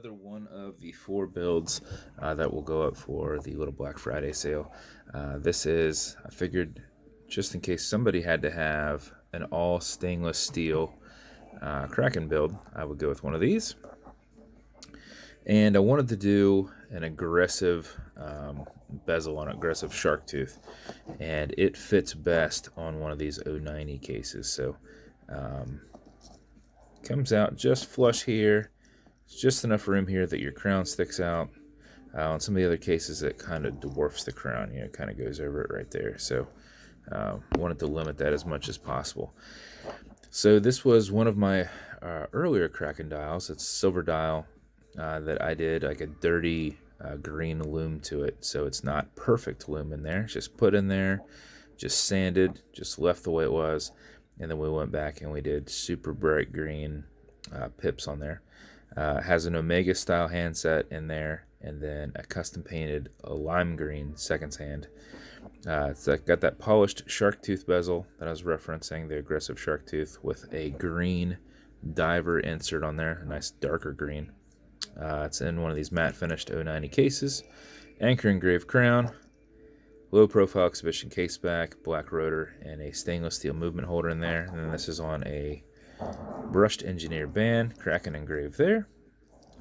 another one of the 4 builds that will go up for the little Black Friday sale. I figured, just in case somebody had to have an all stainless steel Kraken build, I would go with one of these. And I wanted to do an aggressive bezel on aggressive shark tooth, and it fits best on one of these 090 cases. So comes out just flush here. It's just enough room here that your crown sticks out. On some of the other cases, it kind of dwarfs the crown. It kind of goes over it right there. So wanted to limit that as much as possible. So this was one of my earlier Kraken dials. It's a silver dial that I did like a dirty green lume to it. So it's not perfect lume in there. It's just put in there, just sanded, just left the way it was. And then we went back and we did super bright green pips on there. Has an Omega style handset in there, and then a custom painted lime green seconds hand. It's got that polished shark tooth bezel that I was referencing, the aggressive shark tooth, with a green diver insert on there, a nice darker green. It's in one of these matte finished 090 cases. Anchor engraved crown, low profile exhibition caseback, black rotor, and a stainless steel movement holder in there. And then this is on a brushed engineered band, Kraken engraved there.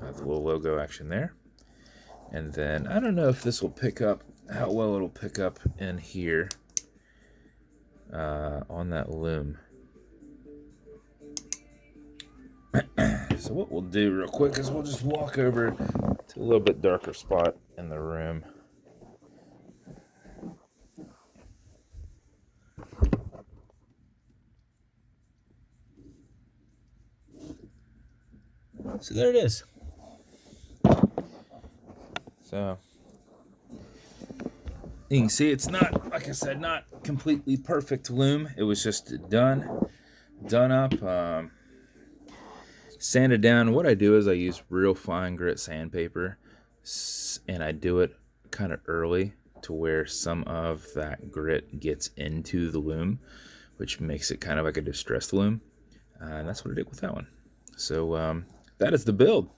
The little logo action there. And then I don't know if this will pick up, how well it'll pick up in here on that lume. So what we'll do real quick is we'll just walk over to a little bit darker spot in the room. So there it is. So you can see it's not, like I said, not completely perfect lume. It was just done up, sanded down. What I do is I use real fine grit sandpaper, and I do it kind of early to where some of that grit gets into the lume, which makes it kind of like a distressed lume. And that's what I did with that one. So that is the build.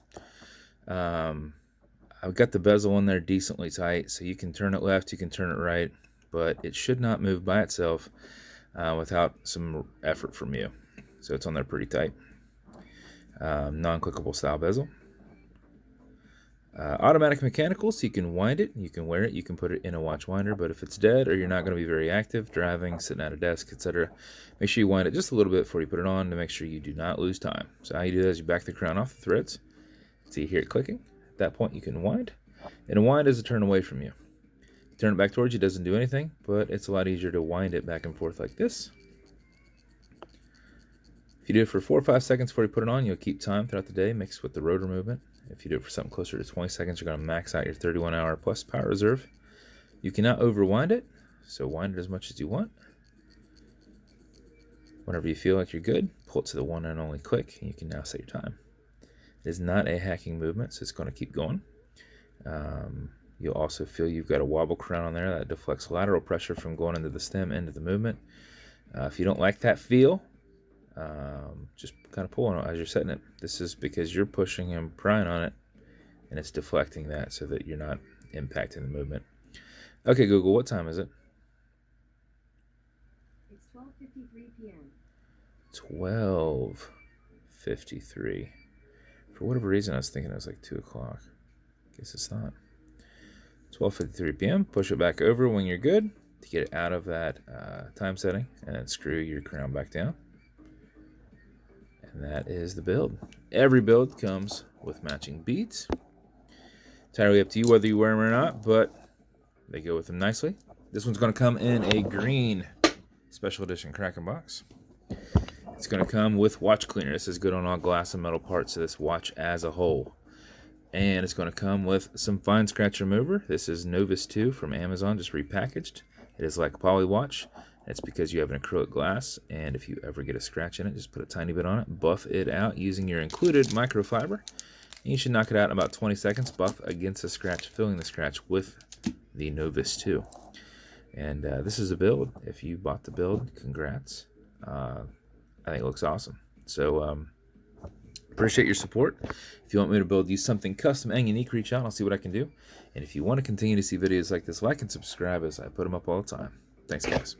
I've got the bezel in there decently tight, so you can turn it left, you can turn it right, but it should not move by itself without some effort from you. So it's on there pretty tight. Non-clickable style bezel. Automatic mechanical, so you can wind it, you can wear it, you can put it in a watch winder, but if it's dead or you're not going to be very active, driving, sitting at a desk, etc., make sure you wind it just a little bit before you put it on to make sure you do not lose time. So how you do that is you back the crown off the threads. So you hear it clicking. At that point you can wind, and a wind is a turn away from you. Turn it back towards you, doesn't do anything, but it's a lot easier to wind it back and forth like this. If you do it for 4 or 5 seconds before you put it on, you'll keep time throughout the day mixed with the rotor movement. If you do it for something closer to 20 seconds, you're going to max out your 31-hour plus power reserve. You cannot overwind it, so wind it as much as you want. Whenever you feel like you're good, pull it to the one and only click, and you can now set your time. It is not a hacking movement, so it's going to keep going. You'll also feel you've got a wobble crown on there that deflects lateral pressure from going into the stem into the movement. If you don't like that feel, just kind of pull on it as you're setting it. This is because you're pushing and prying on it, and it's deflecting that so that you're not impacting the movement. Okay, Google, what time is it? It's 12:53 p.m. 12:53. For whatever reason, I was thinking it was like 2 o'clock. Guess it's not. 12:53 p.m. Push it back over when you're good to get it out of that time setting, and then screw your crown back down. And that is the build. Every build comes with matching beads. Entirely up to you whether you wear them or not, but they go with them nicely. This one's going to come in a green special edition Kraken box. It's going to come with watch cleaner. This is good on all glass and metal parts of this watch as a whole. And it's going to come with some fine scratch remover. This is Novus 2 from Amazon, just repackaged. It is like a poly watch. It's because you have an acrylic glass, and if you ever get a scratch in it, just put a tiny bit on it, buff it out using your included microfiber. And you should knock it out in about 20 seconds, buff against the scratch, filling the scratch with the Novus 2. And this is a build. If you bought the build, congrats. I think it looks awesome. So Appreciate your support. If you want me to build you something custom and unique, reach out. I'll see what I can do. And if you want to continue to see videos like this, like and subscribe as I put them up all the time. Thanks, guys.